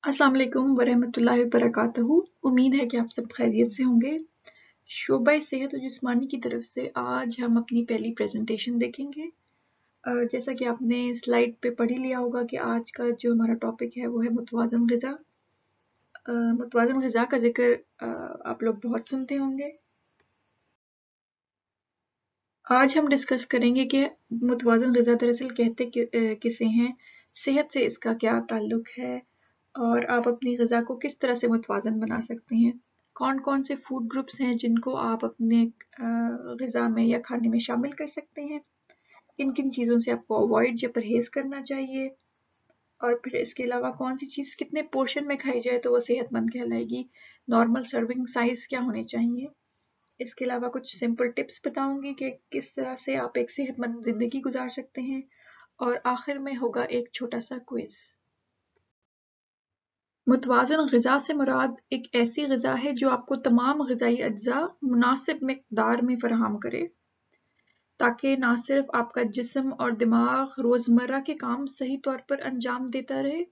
अस्सलाम वालेकुम वरहमतुल्लाहि वबरकातुहू। उम्मीद है कि आप सब खैरियत से होंगे। शोबा सेहत और जिस्मानी की तरफ से आज हम अपनी पहली प्रेजेंटेशन देखेंगे। जैसा कि आपने स्लाइड पे पढ़ ही लिया होगा कि आज का जो हमारा टॉपिक है वो है मुतवाज़न ग़िज़ा। मुतवाज़न ग़िज़ा का जिक्र आप लोग बहुत सुनते होंगे। आज हम डिस्कस करेंगे कि मुतवाज़न ग़िज़ा दरअसल कहते किसे हैं, सेहत से इसका क्या ताल्लुक है और आप अपनी ग़िज़ा को किस तरह से मुतवाज़न बना सकते हैं। कौन कौन से फूड ग्रुप्स हैं जिनको आप अपने ग़िज़ा में या खाने में शामिल कर सकते हैं, किन किन चीज़ों से आपको अवॉइड या परहेज़ करना चाहिए, और फिर इसके अलावा कौन सी चीज़ कितने पोर्शन में खाई जाए तो वो सेहतमंद कहलाएगी, नॉर्मल सर्विंग साइज़ क्या होने चाहिए। इसके अलावा कुछ सिंपल टिप्स बताऊंगी कि किस तरह से आप एक सेहतमंद ज़िंदगी गुजार सकते हैं, और आखिर में होगा एक छोटा सा क्विज़। मुतवाज़न ग़िज़ा से मुराद एक ऐसी ग़िज़ा है जो आपको तमाम ग़िज़ाई अज्जा मुनासिब मिक़दार में फ़राहम करे, ताकि ना सिर्फ आपका जिस्म और दिमाग रोज़मर्रा के काम सही तौर पर अंजाम देता रहे,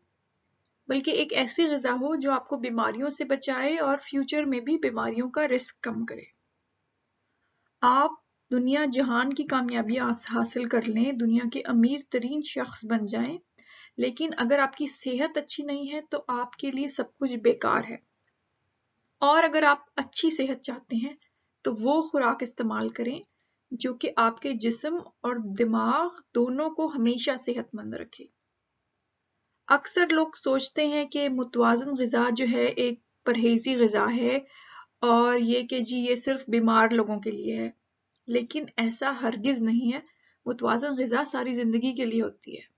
बल्कि एक ऐसी ग़िज़ा हो जो आपको बीमारियों से बचाए और फ्यूचर में भी बीमारियों का रिस्क कम करे। आप दुनिया जहान की कामयाबी हासिल कर लें, दुनिया के अमीर तरीन शख्स बन जाएं, लेकिन अगर आपकी सेहत अच्छी नहीं है तो आपके लिए सब कुछ बेकार है। और अगर आप अच्छी सेहत चाहते हैं तो वो खुराक इस्तेमाल करें जो कि आपके जिस्म और दिमाग दोनों को हमेशा सेहतमंद रखे। अक्सर लोग सोचते हैं कि मुतवाज़न ग़िज़ा जो है एक परहेज़ी ग़िज़ा है और ये सिर्फ बीमार लोगों के लिए है, लेकिन ऐसा हरगिज़ नहीं है। मुतवाज़न ग़िज़ा सारी ज़िंदगी के लिए होती है।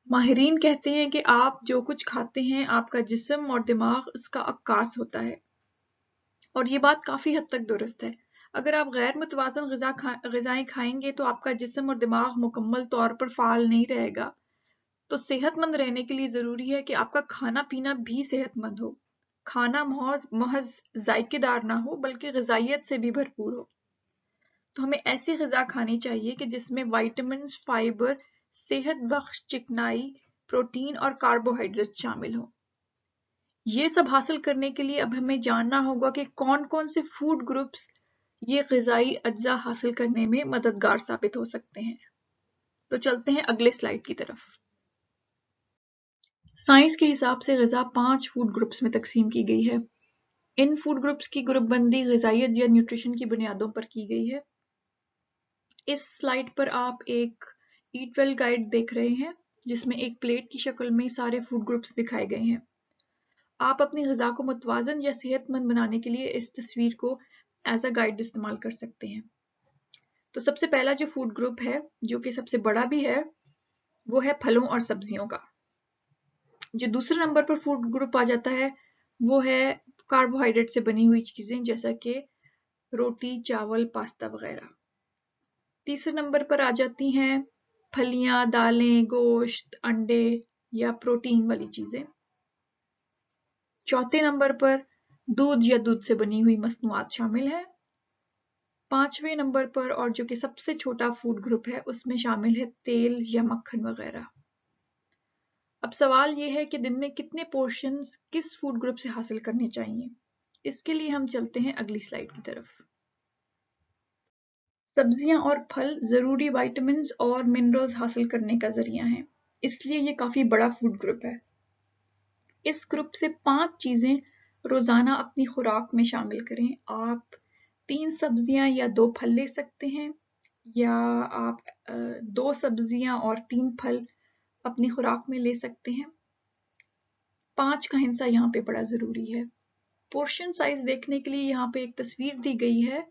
माहिरीन कहते हैं कि आप जो कुछ खाते हैं आपका जिस्म और दिमाग उसका अक्कास होता है, और ये बात काफ़ी हद तक दुरुस्त है। अगर आप गैर मुतवाज़न ग़िज़ाएँ खाएंगे तो आपका जिस्म और दिमाग मुकम्मल तौर पर फ़ाल नहीं रहेगा। तो सेहतमंद रहने के लिए ज़रूरी है कि आपका खाना पीना भी सेहतमंद हो। खाना महज जायकेदार ना हो बल्कि ग़िज़ाइयत से भी भरपूर हो। तो हमें ऐसी ग़िज़ा खानी चाहिए कि जिसमें विटामिन, फाइबर, सेहत बख्श चिकनाई, प्रोटीन और कार्बोहाइड्रेट शामिल हो। ये सब हासिल करने के लिए अब हमें जानना होगा कि कौन कौन से फूड ग्रुप्स ये ग़िज़ाई अज्जा हासिल करने में मददगार साबित हो सकते हैं। तो चलते हैं अगले स्लाइड की तरफ। साइंस के हिसाब से ग़िज़ा 5 फूड ग्रुप्स में तकसीम की गई है। इन फूड ग्रुप्स की ग्रुप बंदी ग़िज़ाइयत या न्यूट्रिशन की बुनियादों पर की गई है। इस स्लाइड पर आप एक ईट वेल गाइड देख रहे हैं जिसमें एक प्लेट की शक्ल में सारे फूड ग्रुप्स दिखाए गए हैं। आप अपनी ग़िज़ा को मुतवाज़न या सेहतमंद बनाने के लिए इस तस्वीर को एज अ गाइड इस्तेमाल कर सकते हैं। तो सबसे पहला जो फूड ग्रुप है, जो कि सबसे बड़ा भी है, वो है फलों और सब्जियों का। जो दूसरे नंबर पर फूड ग्रुप आ जाता है वो है कार्बोहाइड्रेट से बनी हुई चीज़ें जैसा कि रोटी, चावल, पास्ता वगैरह। तीसरे नंबर पर आ जाती हैं फलियां, दालें, गोश्त, अंडे या प्रोटीन वाली चीज़ें। चौथे नंबर पर दूध या दूध से बनी हुई मसनूआत शामिल है। पांचवें नंबर पर और जो कि सबसे छोटा फूड ग्रुप है उसमें शामिल है तेल या मक्खन वगैरह। अब सवाल ये है कि दिन में कितने पोर्शंस किस फूड ग्रुप से हासिल करने चाहिए। इसके लिए हम चलते हैं अगली स्लाइड की तरफ। सब्जियां और फल जरूरी विटामिन्स और मिनरल्स हासिल करने का जरिया है, इसलिए ये काफी बड़ा फूड ग्रुप है। इस ग्रुप से 5 चीजें रोजाना अपनी खुराक में शामिल करें। आप 3 सब्जियां या 2 फल ले सकते हैं, या आप 2 सब्जियां और 3 फल अपनी खुराक में ले सकते हैं। 5 का हिस्सा यहाँ पे बड़ा जरूरी है। पोर्शन साइज देखने के लिए यहाँ पे एक तस्वीर दी गई है।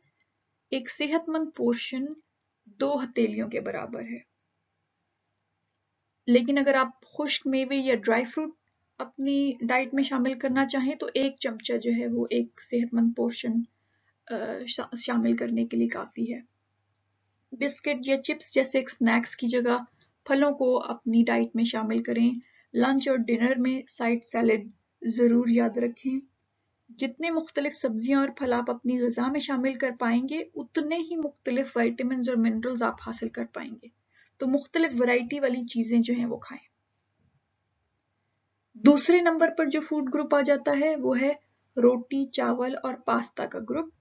एक सेहतमंद पोर्शन 2 हथेलियों के बराबर है, लेकिन अगर आप खुश्क मेवे या ड्राई फ्रूट अपनी डाइट में शामिल करना चाहें तो 1 चमचा जो है वो एक सेहतमंद पोर्शन शामिल करने के लिए काफी है। बिस्किट या चिप्स जैसे स्नैक्स की जगह फलों को अपनी डाइट में शामिल करें। लंच और डिनर में साइड सैलेड जरूर याद रखें। जितने मुख्तलिफ सब्जियां और फल आप अपनी ग़िज़ा में शामिल कर पाएंगे उतने ही मुख्तलिफ विटामिन्स और मिनरल्स आप हासिल कर पाएंगे। तो मुख्तलिफ वैरायटी वाली चीज़ें जो हैं वो खाएं। दूसरे नंबर पर जो फूड ग्रुप आ जाता है वो है रोटी, चावल और पास्ता का ग्रुप।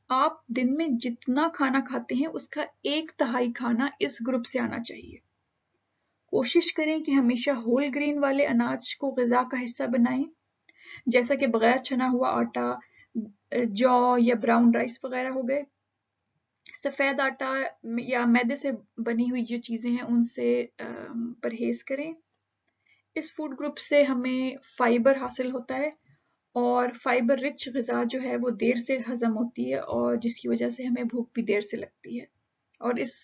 आप दिन में जितना खाना खाते हैं उसका 1/3 खाना इस ग्रुप से आना चाहिए। कोशिश करें कि हमेशा होल ग्रेन वाले अनाज को ग़िज़ा का हिस्सा बनाएं, जैसा कि बगैर छना हुआ आटा, जौ या ब्राउन राइस वगैरह हो गए। सफ़ेद आटा या मैदे से बनी हुई जो चीज़ें हैं उनसे परहेज करें। इस फूड ग्रुप से हमें फाइबर हासिल होता है और फाइबर रिच ग़िज़ा जो है वो देर से हज़म होती है और जिसकी वजह से हमें भूख भी देर से लगती है। और इस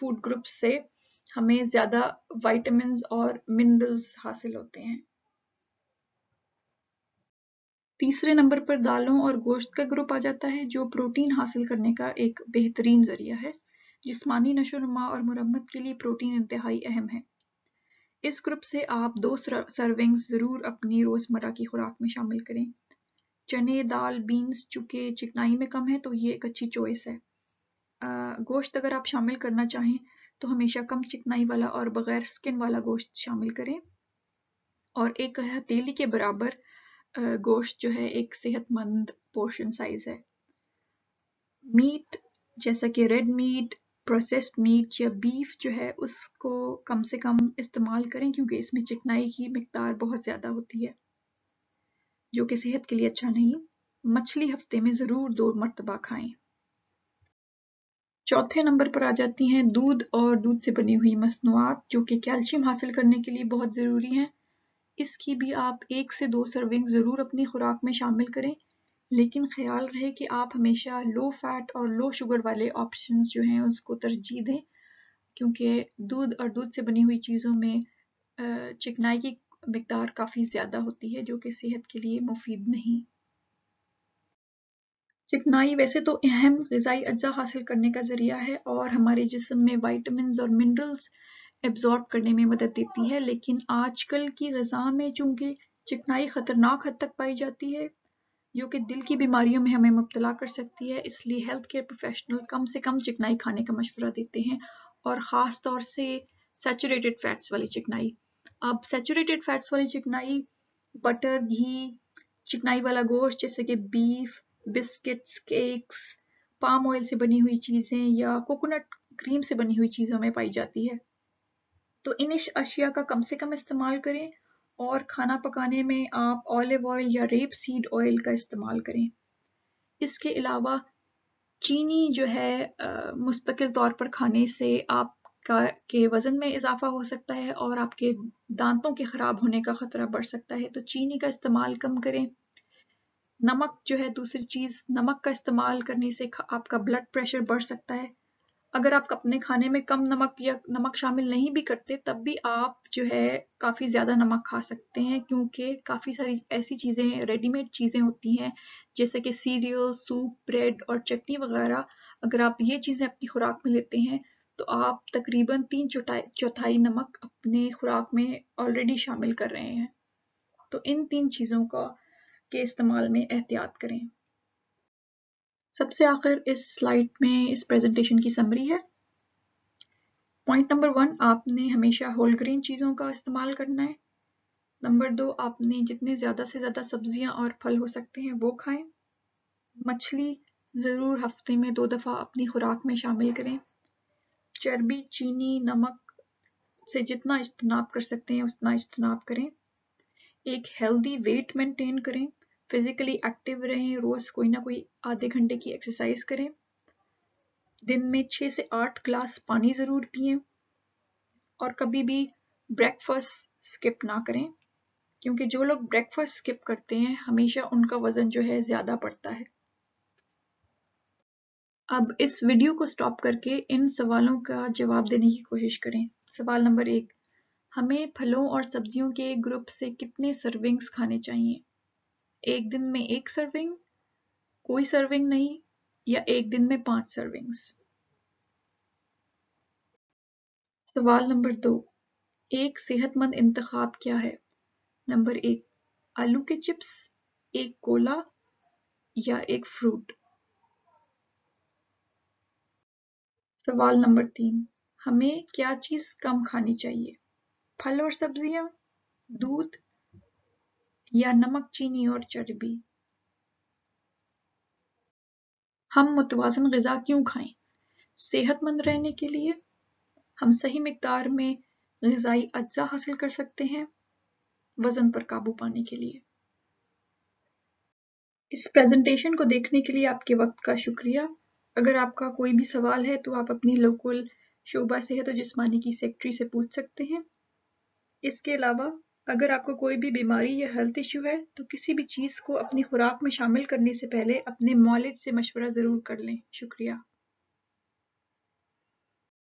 फूड ग्रुप से हमें ज़्यादा विटामिन्स और मिनरल्स हासिल होते हैं। तीसरे नंबर पर दालों और गोश्त का ग्रुप आ जाता है, जो प्रोटीन हासिल करने का एक बेहतरीन ज़रिया है। जिस्मानी नशोनुमा और मुरम्मत के लिए प्रोटीन इंतहाई अहम है। इस ग्रुप से आप 2 सर्विंग्स ज़रूर अपनी रोज़मर्रा की खुराक में शामिल करें। चने, दाल, बीन्स चूँकि चिकनाई में कम है तो ये एक अच्छी चॉइस है। गोश्त अगर आप शामिल करना चाहें तो हमेशा कम चिकनाई वाला और बगैर स्किन वाला गोश्त शामिल करें। और एक हथेली के बराबर गोश्त जो है एक सेहतमंद पोर्शन साइज है। मीट जैसा कि रेड मीट, प्रोसेस्ड मीट या बीफ जो है उसको कम से कम इस्तेमाल करें क्योंकि इसमें चिकनाई की मिकदार बहुत ज़्यादा होती है जो कि सेहत के लिए अच्छा नहीं। मछली हफ्ते में ज़रूर 2 मरतबा खाएं। चौथे नंबर पर आ जाती हैं दूध और दूध से बनी हुई मसनूआत जो कि कैल्शियम हासिल करने के लिए बहुत ज़रूरी हैं। इसकी भी आप 1 से 2 सर्विंग ज़रूर अपनी खुराक में शामिल करें, लेकिन ख्याल रहे कि आप हमेशा लो फैट और लो शुगर वाले ऑप्शंस जो हैं उसको तरजीह दें क्योंकि दूध और दूध से बनी हुई चीज़ों में चिकनाई की मिकदार काफ़ी ज़्यादा होती है जो कि सेहत के लिए मुफीद नहीं। चिकनाई वैसे तो अहम ग़िज़ाई अज्जा हासिल करने का ज़रिया है और हमारे जिस्म में विटामिन्स और मिनरल्स एब्ज़ॉर्ब करने में मदद देती है, लेकिन आजकल की ग़िज़ा में चूँकि चिकनाई ख़तरनाक हद तक पाई जाती है जो कि दिल की बीमारियों में हमें मुब्तला कर सकती है, इसलिए हेल्थ केयर प्रोफेशनल कम से कम चिकनाई खाने का मशवरा देते हैं और ख़ास तौर से सैचुरेटेड फैट्स वाली चिकनाई। अब सैचुरेटेड फैट्स वाली चिकनाई बटर, घी, चिकनाई वाला गोश्त जैसे कि beef, biscuits, cakes, palm oil से बनी हुई चीज़ें या कोकोनट क्रीम से बनी हुई चीज़ों में पाई जाती है। तो इन अशिया का कम से कम इस्तेमाल करें और खाना पकाने में आप ऑलिव ऑयल या रेप सीड ऑयल का इस्तेमाल करें। इसके अलावा चीनी जो है मुस्तकिल तौर पर खाने से आपका के वज़न में इजाफा हो सकता है और आपके दांतों के ख़राब होने का ख़तरा बढ़ सकता है, तो चीनी का इस्तेमाल कम करें। नमक जो है दूसरी चीज़, नमक का इस्तेमाल करने से आपका ब्लड प्रेशर बढ़ सकता है। अगर आप अपने खाने में कम नमक या नमक शामिल नहीं भी करते तब भी आप जो है काफ़ी ज़्यादा नमक खा सकते हैं क्योंकि काफ़ी सारी ऐसी चीज़ें रेडीमेड चीज़ें होती हैं जैसे कि सीरियल, सूप, ब्रेड और चटनी वगैरह। अगर आप ये चीज़ें अपनी खुराक में लेते हैं तो आप तकरीबन 3/4 नमक अपने खुराक में ऑलरेडी शामिल कर रहे हैं। तो इन 3 चीज़ों का के इस्तेमाल में एहतियात करें। सबसे आखिर इस स्लाइड में इस प्रेजेंटेशन की समरी है। पॉइंट नंबर 1, आपने हमेशा होल ग्रेन चीज़ों का इस्तेमाल करना है। नंबर 2, आपने जितने ज़्यादा से ज़्यादा सब्जियां और फल हो सकते हैं वो खाएं। मछली ज़रूर हफ्ते में 2 दफ़ा अपनी खुराक में शामिल करें। चर्बी, चीनी, नमक से जितना इज्तनाब कर सकते हैं उतना इज्तनाब करें। एक हेल्दी वेट मेंटेन करें। फिजिकली एक्टिव रहें, रोज़ कोई ना कोई आधे घंटे की एक्सरसाइज करें। दिन में 6 से 8 ग्लास पानी ज़रूर पिएं और कभी भी ब्रेकफास्ट स्किप ना करें क्योंकि जो लोग ब्रेकफास्ट स्किप करते हैं हमेशा उनका वज़न जो है ज़्यादा बढ़ता है। अब इस वीडियो को स्टॉप करके इन सवालों का जवाब देने की कोशिश करें। सवाल नंबर 1, हमें फलों और सब्जियों के ग्रुप से कितने सर्विंग्स खाने चाहिए? एक दिन में 1 सर्विंग, कोई सर्विंग नहीं, या एक दिन में 5 सर्विंग्स? सवाल नंबर 2, एक सेहतमंद इंतखाब क्या है? नंबर 1, आलू के चिप्स, एक कोला या एक फ्रूट? सवाल नंबर 3, हमें क्या चीज़ कम खानी चाहिए? फल और सब्जियां, दूध या नमक, चीनी और चर्बी। हम मुतवाज़न ग़िज़ा क्यों खाएं? सेहतमंद रहने के लिए, हम सही मिक़दार में ग़िज़ाई अज्जा हासिल कर सकते हैं, वज़न पर काबू पाने के लिए। इस प्रेजेंटेशन को देखने के लिए आपके वक्त का शुक्रिया। अगर आपका कोई भी सवाल है तो आप अपनी लोकल शोबा सेहत और जिस्मानी की सेक्रेटरी से पूछ सकते हैं। इसके अलावा अगर आपको कोई भी बीमारी या हेल्थ इशू है तो किसी भी चीज़ को अपनी खुराक में शामिल करने से पहले अपने मौलिद से मशवरा ज़रूर कर लें। शुक्रिया।